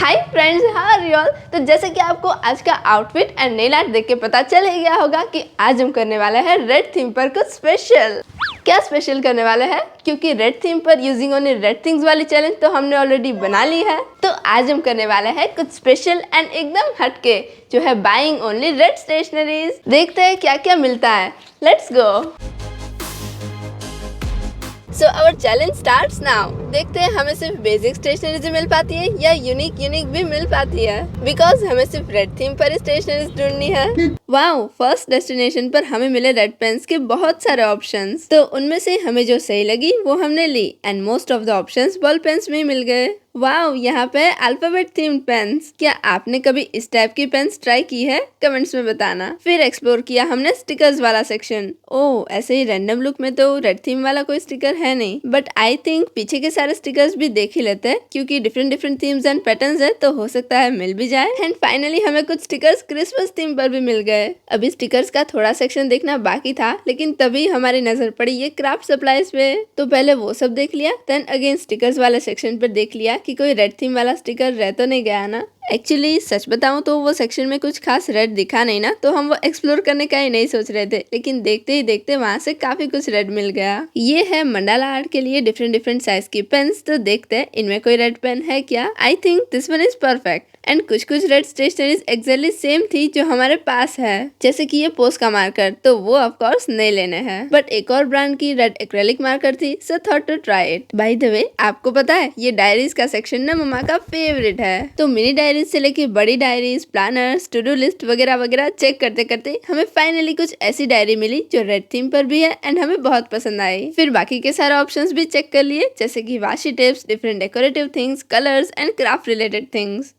Hi friends, how are you all. तो जैसे कि आपको आज का आउटफिट एंड नेल आर्ट देख के पता चल ही गया होगा कि आज हम करने वाले हैं रेड थीम पर कुछ स्पेशल। क्या स्पेशल करने वाले हैं, क्योंकि रेड थीम पर यूजिंग ओनली रेड थिंग्स वाली चैलेंज तो हमने ऑलरेडी बना ली है। तो आज हम करने वाले हैं कुछ स्पेशल एंड एकदम हटके, जो है बाइंग ओनली रेड स्टेशनरीज। देखते हैं क्या क्या मिलता है। Let's go. So our challenge starts now। देखते हैं हमें सिर्फ बेसिक स्टेशनरीज मिल पाती है या यूनिक भी मिल पाती है, बिकॉज हमें सिर्फ रेड थीम पर स्टेशनरीज ढूंढनी है। वाओ, फर्स्ट डेस्टिनेशन पर हमें मिले रेड पेन्स के बहुत सारे ऑप्शंस। तो उनमें से हमें जो सही लगी वो हमने ली and most of the options ball pens में मिल गए। वाओ, यहाँ पे अल्फाबेट थीम्ड पेन्स। क्या आपने कभी इस टाइप की पेन्स ट्राई की है? कमेंट्स में बताना। फिर एक्सप्लोर किया हमने स्टिकर्स वाला सेक्शन। ओह, ऐसे ही रैंडम लुक में तो रेड थीम वाला कोई स्टिकर है नहीं, बट आई थिंक पीछे के सारे स्टिकर्स भी देख ही लेते हैं, क्योंकि डिफरेंट थीम्स एंड पैटर्न्स है, तो हो सकता है मिल भी जाए। एंड फाइनली हमें कुछ स्टिकर्स क्रिसमस थीम पर भी मिल गए। अभी स्टिकर्स का थोड़ा सेक्शन देखना बाकी था, लेकिन तभी हमारी नजर पड़ी ये क्राफ्ट सप्लाईज पे। तो पहले वो सब देख लिया, देन अगेन स्टिकर्स वाले सेक्शन पर देख लिया कि कोई रेड थीम वाला स्टिकर रह तो नहीं गया ना। एक्चुअली सच बताऊं तो वो सेक्शन में कुछ खास रेड दिखा नहीं ना, तो हम वो एक्सप्लोर करने का ही नहीं सोच रहे थे, लेकिन देखते ही देखते वहां से काफी कुछ रेड मिल गया। ये है मंडाला आर्ट के लिए डिफरेंट साइज की पेन्स। तो देखते हैं इनमें कोई रेड पेन है क्या। I think this one is perfect. And कुछ रेड स्टेशनरीज एक्जेक्टली सेम थी जो हमारे पास है, जैसे कि ये पोस्ट का मार्कर, तो वो ऑफ कोर्स नहीं लेने हैं, बट एक और ब्रांड की रेड एक्रेलिक मार्कर थी, so thought to try it. By the way, आपको पता है ये डायरीज का सेक्शन ना मम्मा का फेवरेट है। तो मिनी डायरीज से लेके बड़ी diaries, planners, to do list वगैरह वगैरह चेक करते करते हमें फाइनली कुछ ऐसी डायरी मिली जो रेड थीम पर भी है एंड हमें बहुत पसंद आई। फिर बाकी के सारे ऑप्शंस भी चेक कर लिए, जैसे कि Vashi tips, different decorative things, colours and craft related things.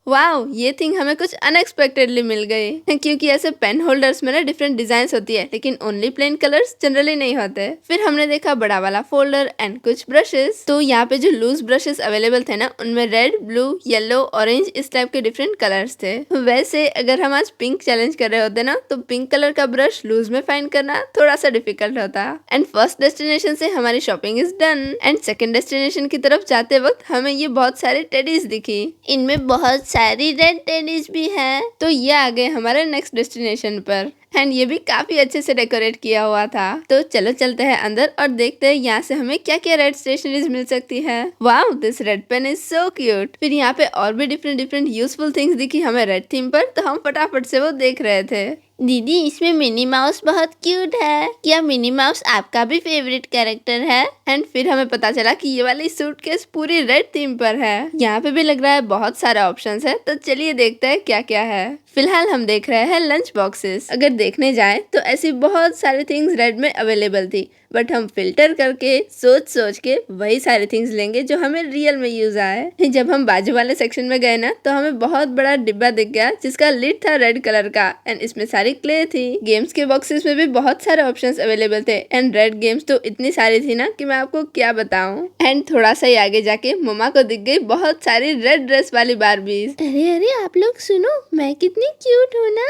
Wow, ये थिंग हमें कुछ अनएक्सपेक्टेडली मिल गई, क्योंकि ऐसे पेन होल्डर्स में ना डिफरेंट डिजाइन होती है, लेकिन ओनली प्लेन कलर्स जनरली नहीं होते। फिर हमने देखा बड़ा वाला फोल्डर एंड कुछ ब्रशेस। तो यहाँ पे जो लूज ब्रशेस अवेलेबल थे ना, उनमें रेड, ब्लू, येलो, ऑरेंज इस टाइप के डिफरेंट कलर्स थे। वैसे अगर हम आज पिंक चैलेंज कर रहे होते ना, तो पिंक कलर का ब्रश लूज में फाइंड करना थोड़ा सा डिफिकल्ट होता। एंड फर्स्ट डेस्टिनेशन से हमारी shopping is done. And second destination की तरफ जाते वक्त हमें ये बहुत सारे टेडीज दिखी, इनमें बहुत सारी रेड टेनिस भी है। तो ये आ गए हमारे नेक्स्ट डेस्टिनेशन पर, एंड ये भी काफी अच्छे से डेकोरेट किया हुआ था। तो चलो चलते हैं अंदर और देखते हैं यहाँ से हमें क्या क्या रेड स्टेशनरीज मिल सकती है। Wow, this red pen is so cute. फिर यहाँ पे और भी डिफरेंट यूजफुल थिंग्स दिखी हमें रेड थीम पर, तो हम फटाफट से वो देख रहे थे। दीदी, इसमें मिनी माउस बहुत क्यूट है। क्या मिनी माउस आपका भी फेवरेट कैरेक्टर है? एंड फिर हमें पता चला कि ये वाली सूटकेस पूरी रेड थीम पर है। यहाँ पे भी लग रहा है बहुत सारा ऑप्शंस है, तो चलिए देखते हैं क्या क्या है। फिलहाल हम देख रहे हैं लंच बॉक्सेस। अगर देखने जाए तो ऐसी बहुत सारी थिंग्स रेड में अवेलेबल थी, बट हम फिल्टर करके सोच के वही सारी थिंग्स लेंगे जो हमें रियल में यूज आए। जब हम बाजू वाले सेक्शन में गए ना, तो हमें बहुत बड़ा डिब्बा दिख गया जिसका लिड था रेड कलर का, एंड इसमें सारी क्ले थी। गेम्स के बॉक्सेस में भी बहुत सारे ऑप्शंस अवेलेबल थे, एंड रेड गेम्स तो इतनी सारी थी ना कि मैं आपको क्या बताऊं। एंड थोड़ा सा ही आगे जाके मम्मा को दिख गई बहुत सारी रेड ड्रेस वाली बारबीज। अरे आप लोग सुनो, मैं कितनी क्यूट हूँ ना।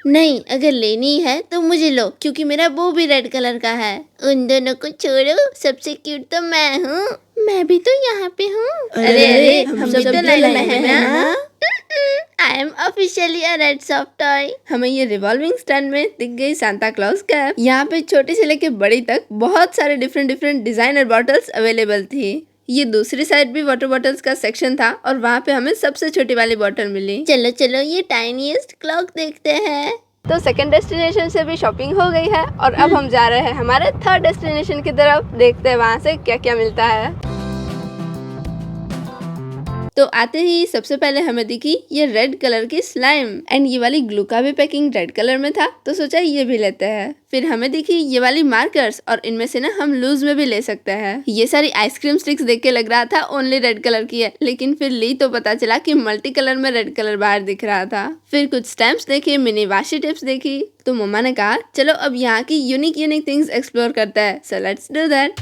नहीं, अगर लेनी है तो मुझे लो, क्योंकि मेरा वो भी रेड कलर का है। उन दोनों को छोड़ो, सबसे क्यूट तो मैं हूँ। मैं भी तो यहाँ पे हूँ। अरे हम सब तो लाइन में हैं ना। I am officially a red soft toy। हमें ये रिवॉल्विंग स्टैंड में दिख गई सांता क्लॉज कैप। यहाँ पे छोटी से लेके बड़ी तक बहुत सारे डिफरेंट डिजाइनर बॉटल्स अवेलेबल थी। ये दूसरी साइड भी वाटर बॉटल्स का सेक्शन था, और वहाँ पे हमें सबसे छोटी वाली बॉटल मिली। चलो ये टाइनीएस्ट क्लॉक देखते हैं। तो सेकंड डेस्टिनेशन से भी शॉपिंग हो गई है, और अब हम जा रहे हैं हमारे थर्ड डेस्टिनेशन की तरफ। देखते हैं वहाँ से क्या क्या मिलता है। तो आते ही सबसे पहले हमें दिखी ये रेड कलर की स्लाइम, एंड ये वाली ग्लू का भी पैकिंग रेड कलर में था, तो सोचा ये भी लेते हैं। फिर हमें दिखी ये वाली मार्कर्स, और इनमें से ना हम लूज में भी ले सकते हैं। ये सारी आइसक्रीम स्टिक्स देख के लग रहा था ओनली रेड कलर की है, लेकिन फिर ली तो पता चला कि मल्टी कलर में रेड कलर बाहर दिख रहा था। फिर कुछ स्टैम्प्स देखे, मिनी वाशी टिप्स देखी, तो मम्मा ने कहा चलो अब यहाँ की यूनिक थिंग्स एक्सप्लोर करते हैं, सो लेट्स डू दैट।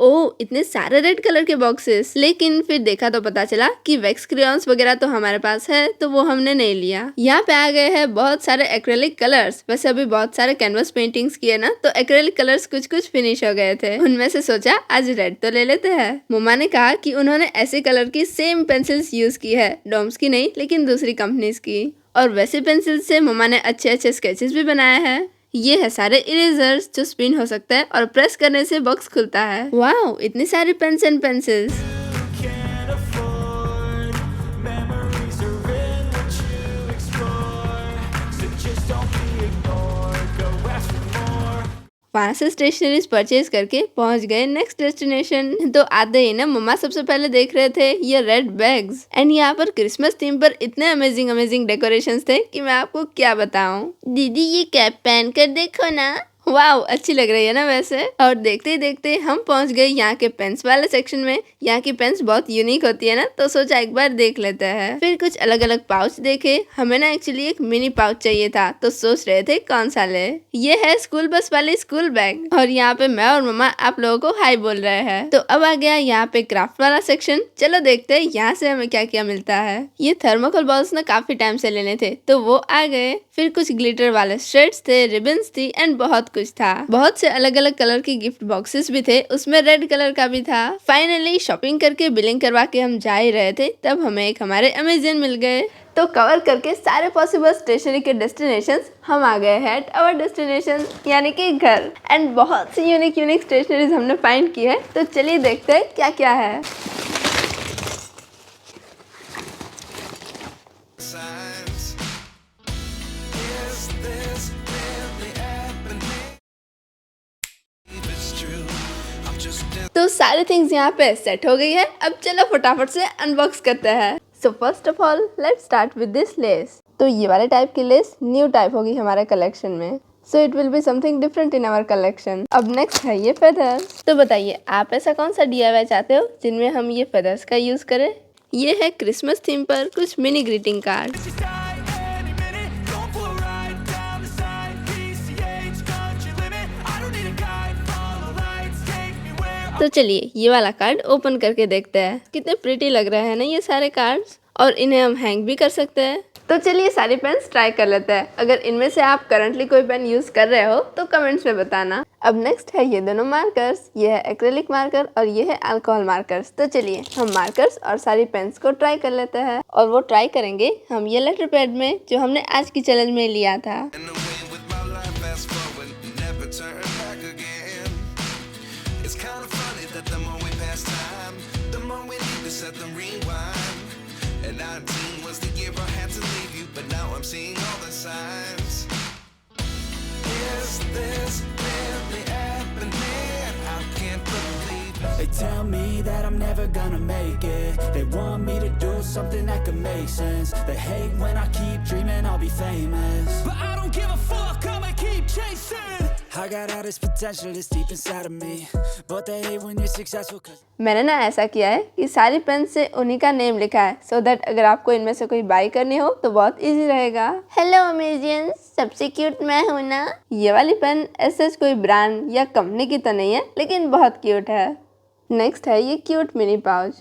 ओह, इतने सारे रेड कलर के बॉक्सेस। लेकिन फिर देखा तो पता चला कि वैक्स क्रेयॉन्स वगैरह तो हमारे पास है, तो वो हमने नहीं लिया। यहाँ पे आ गए हैं बहुत सारे एक्रेलिक कलर्स। वैसे अभी बहुत सारे कैनवस पेंटिंग्स किए ना, तो एक्रेलिक कलर्स कुछ कुछ फिनिश हो गए थे। उनमें से सोचा आज रेड तो ले लेते हैं। मम्मा ने कहा कि उन्होंने ऐसे कलर की सेम पेंसिल्स यूज की है, डॉम्स की नहीं लेकिन दूसरी कंपनीज की। और वैसे पेंसिल से मम्मा ने अच्छे अच्छे स्केचेस भी बनाए हैं। ये है सारे इरेजर्स जो स्पिन हो सकता है और प्रेस करने से बॉक्स खुलता है। वाओ, इतनी सारी पेन्स एंड पेंसिल्स। वहाँ से स्टेशनरीज परचेज करके पहुंच गए नेक्स्ट डेस्टिनेशन। तो आते ही ना मम्मा सबसे पहले देख रहे थे ये रेड बैग्स एंड यहाँ पर क्रिसमस थीम पर इतने अमेजिंग डेकोरेशंस थे कि मैं आपको क्या बताऊं। दीदी ये कैप पहन कर देखो ना, वाओ अच्छी लग रही है ना वैसे। और देखते ही देखते हम पहुंच गए यहाँ के पेन्स वाले सेक्शन में। यहाँ की पेन्स बहुत यूनिक होती है ना, तो सोचा एक बार देख लेते हैं। फिर कुछ अलग अलग पाउच देखे। हमें ना एक्चुअली एक मिनी पाउच चाहिए था, तो सोच रहे थे कौन सा ले। ये है स्कूल बस वाली स्कूल बैग। और यहाँ पे मैं और मम्मा आप लोगों को हाई बोल रहे हैं। तो अब आ गया यहाँ पे क्राफ्ट वाला सेक्शन। चलो देखते हैं यहाँ से हमें क्या क्या मिलता है। ये थर्मोकोल बॉल्स ना काफी टाइम से लेने थे, तो वो आ गए। फिर कुछ ग्लिटर वाले श्रेड्स थे, रिबन्स थी एंड बहुत कुछ था। बहुत से अलग अलग कलर के गिफ्ट बॉक्सेस भी थे, उसमें रेड कलर का भी था। फाइनली शॉपिंग करके बिलिंग करवा के हम जा ही रहे थे, तब हमें एक हमारे अमेजन मिल गए। तो कवर करके सारे पॉसिबल स्टेशनरी के डेस्टिनेशंस हम आ गए हैं एट आवर डेस्टिनेशन, यानी कि घर। एंड बहुत सी यूनिक स्टेशनरीज हमने फाइंड की है, तो चलिए देखते हैं क्या क्या है। तो सारी थिंग्स यहाँ पे सेट हो गई है। अब चलो फटाफट से अनबॉक्स करते हैं। So first of all let's start with this less. तो ये वाले टाइप की लेस न्यू टाइप होगी हमारे कलेक्शन में, so it will be something different in our collection. अब नेक्स्ट है ये फेदर्स। तो बताइए आप ऐसा कौन सा DIY चाहते हो जिनमें हम ये फेदर्स का यूज करें। ये है क्रिसमस थीम पर कुछ मिनी ग्रीटिंग कार्ड। तो चलिए ये वाला कार्ड ओपन करके देखते हैं। कितने प्रिटी लग रहे हैं ना ये सारे कार्ड्स, और इन्हें हम हैंग भी कर सकते हैं। तो चलिए सारी पेन्स ट्राई कर लेते हैं। अगर इनमें से आप करंटली कोई पेन यूज कर रहे हो तो कमेंट्स में बताना। अब नेक्स्ट है ये दोनों मार्कर्स। ये है एक्रेलिक मार्कर और ये है अल्कोहल मार्कर्स। तो चलिए हम मार्कर्स और सारी पेन्स को ट्राई कर लेते हैं, और वो ट्राई करेंगे हम ये लेटर पैड में जो हमने आज की चैलेंज में लिया था। They tell me that I'm never gonna make it. They want me to do something that could make sense. They hate when I keep dreaming I'll be famous, but I don't give a fuck, I'ma keep chasing. I got all this potential that's deep inside of me, but they hate when you're successful cause... मैंने ना ऐसा किया है कि सारी pen से उन्हीं का नेम लिखा है, सो दैट अगर आपको इनमें से कोई बाई करनी हो तो बहुत इजी रहेगा। हेलो अमेजियंस, सबसे क्यूट मैं हूँ ना। ये वाली पेन ऐसे कोई ब्रांड या कंपनी की तो नहीं है, लेकिन बहुत क्यूट है। नेक्स्ट है ये क्यूट मिनी पाउच।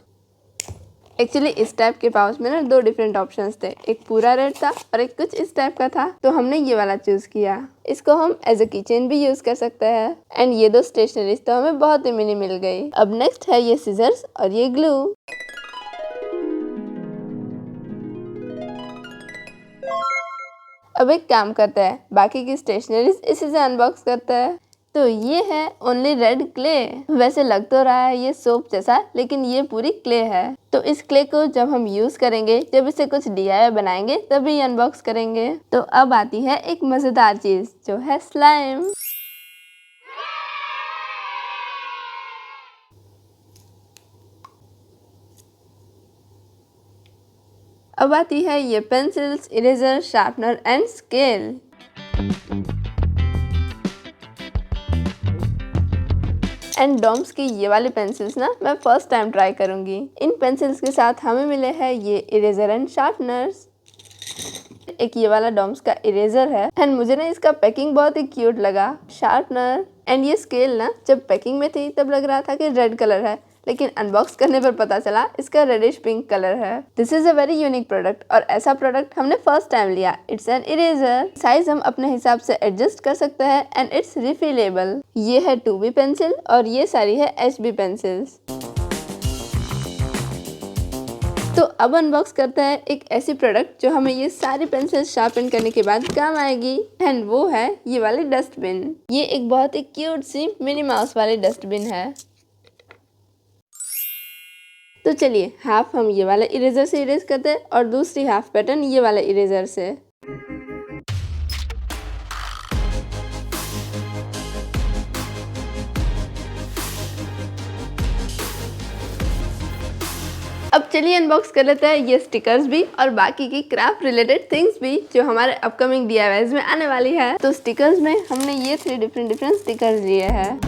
एक्चुअली इस टाइप के पाउच में ना 2 डिफरेंट ऑप्शंस थे, एक पूरा रेड था और एक कुछ इस टाइप का था, तो हमने ये वाला चूज किया। इसको हम एज अ कीचेन भी यूज कर सकते हैं। एंड ये 2 स्टेशनरीज तो हमें बहुत ही मिनी मिल गई। अब नेक्स्ट है ये सीजर्स और ये ग्लू। अब एक काम करते हैं, बाकी की स्टेशनरीज इसी से अनबॉक्स करते हैं। तो ये है ओनली रेड क्ले। वैसे लग तो रहा है ये सोप जैसा, लेकिन ये पूरी क्ले है। तो इस क्ले को जब हम यूज करेंगे, जब इसे कुछ DIY बनाएंगे तभी अनबॉक्स करेंगे। तो अब आती है एक मजेदार चीज जो है स्लाइम। अब आती है ये pencils, eraser, sharpener and scale. And Doms की ये वाली पेंसिल्स ना मैं फर्स्ट टाइम ट्राई करूंगी। इन पेंसिल्स के साथ हमें मिले हैं ये इरेजर एंड शार्पनर्स। एक ये वाला डॉम्स का इरेजर है एंड मुझे ना इसका पैकिंग बहुत ही क्यूट लगा। शार्पनर एंड ये स्केल ना जब पैकिंग में थी तब लग रहा था कि रेड कलर है, लेकिन अनबॉक्स करने पर पता चला इसका रेडिश पिंक कलर है। This is a very unique product और ऐसा प्रोडक्ट हमने फर्स्ट टाइम लिया। It's an eraser. साइज हम अपने हिसाब से एडजस्ट कर सकते हैं एंड इट्स रिफिलेबल। ये है 2B पेंसिल और ये सारी है HB पेंसिल्स। तो अब अनबॉक्स करते हैं एक ऐसी प्रोडक्ट जो हमें ये सारी पेंसिल शार्पन करने के बाद काम आएगी एंड वो है ये वाली डस्टबिन। ये एक बहुत ही क्यूट सी मिनी माउस वाली डस्टबिन है। तो चलिए हाफ हम ये वाला इरेजर से इरेज करते हैं और दूसरी हाफ पैटर्न ये वाला इरेजर से। अब चलिए अनबॉक्स कर लेते हैं ये स्टिकर्स भी और बाकी की क्राफ्ट रिलेटेड थिंग्स भी जो हमारे अपकमिंग DIYs में आने वाली है। तो स्टिकर्स में हमने ये 3 डिफरेंट स्टिकर्स लिए हैं।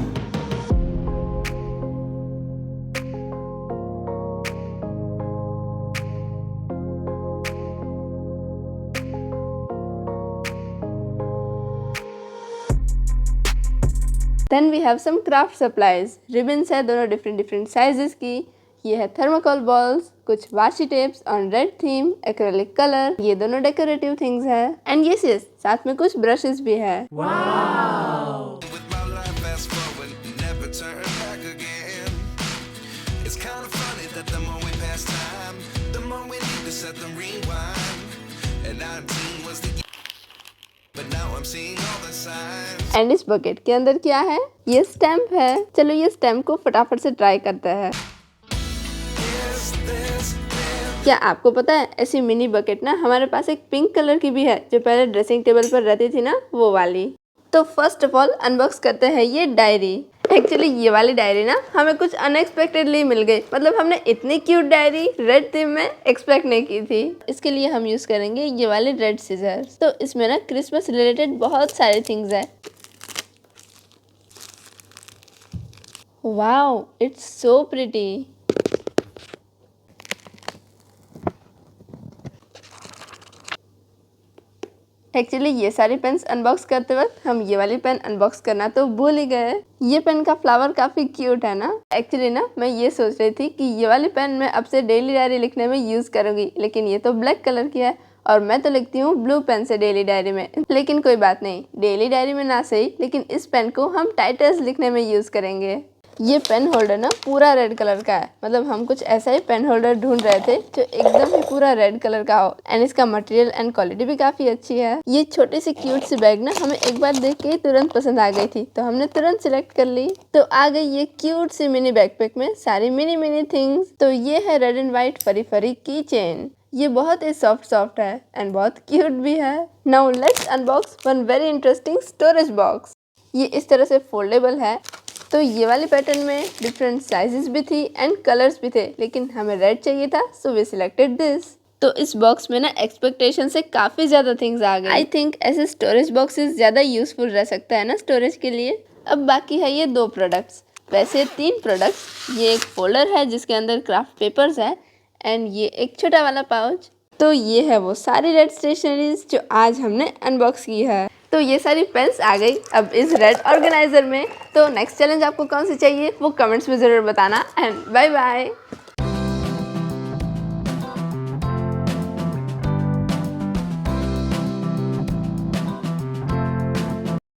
Then we have some craft supplies. Ribbons है दोनों डिफरेंट साइजेस की। ये है थर्माकोल बॉल्स, कुछ Vashi tapes on red theme, acrylic colour, ये दोनों डेकोरेटिव थिंग्स है एंड यस साथ में कुछ ब्रशेस भी है। एंड इस बकेट के अंदर क्या है? ये स्टैम्प है। चलो ये स्टैम्प को फटाफट से ट्राई करते हैं। क्या आपको पता है ऐसी मिनी बकेट ना हमारे पास एक पिंक कलर की भी है जो पहले ड्रेसिंग टेबल पर रहती थी ना, वो वाली। तो फर्स्ट ऑफ ऑल अनबॉक्स करते हैं ये डायरी। एक्चुअली ये वाली डायरी ना हमें कुछ अनएक्सपेक्टेडली मिल गई। मतलब हमने इतनी क्यूट डायरी रेड थीम में एक्सपेक्ट नहीं की थी। इसके लिए हम यूज करेंगे ये वाले रेड सीजर्स। तो इसमें ना क्रिसमस रिलेटेड बहुत सारे थिंग्स है। Wow, it's so pretty. Actually ये सारी पेन्स अनबॉक्स करते वक्त हम ये वाली पेन अनबॉक्स करना तो भूल ही गए। ये पेन का फ्लावर काफी क्यूट है ना। एक्चुअली ना मैं ये सोच रही थी कि ये वाली पेन मैं अब से डेली डायरी लिखने में यूज करूंगी, लेकिन ये तो ब्लैक कलर की है और मैं तो लिखती हूँ ब्लू पेन से डेली डायरी में। लेकिन कोई बात नहीं, डेली डायरी में ना सही, लेकिन इस पेन को हम टाइटल्स लिखने में यूज करेंगे। ये पेन होल्डर ना पूरा रेड कलर का है। मतलब हम कुछ ऐसा ही पेन होल्डर ढूंढ रहे थे जो एकदम ही पूरा रेड कलर का हो एंड इसका मटेरियल एंड क्वालिटी भी काफी अच्छी है। ये छोटी सी क्यूट सी बैग ना हमें एक बार देख के ही तुरंत पसंद आ गई थी, तो हमने तुरंत सिलेक्ट कर ली। तो आ गई ये क्यूट सी मिनी बैकपैक में सारी मिनी थिंग्स। तो ये है रेड एंड व्हाइट फरी फरी की चेन। ये बहुत ही सॉफ्ट है एंड बहुत क्यूट भी है। Now let's unbox one very interesting storage box. ये इस तरह से फोल्डेबल है। तो ये वाली पैटर्न में डिफरेंट साइजेस भी थी एंड कलर्स भी थे, लेकिन हमें रेड चाहिए था, सो वी सिलेक्टेड दिस। तो इस बॉक्स में ना एक्सपेक्टेशन से काफी ज्यादा थिंग्स आ गए। आई थिंक ऐसे स्टोरेज बॉक्सेस ज्यादा यूजफुल रह सकता है ना स्टोरेज के लिए। अब बाकी है ये 2 प्रोडक्ट्स, वैसे 3 प्रोडक्ट्स। ये एक फोल्डर है जिसके अंदर क्राफ्ट पेपर्स है एंड ये एक छोटा वाला पाउच। तो ये है वो सारी रेड स्टेशनरीज जो आज हमने अनबॉक्स की है। तो ये सारी पेन्स आ गई अब इस रेड ऑर्गेनाइजर में। तो नेक्स्ट चैलेंज आपको कौन सी चाहिए वो कमेंट्स में ज़रूर बताना एंड बाय बाय।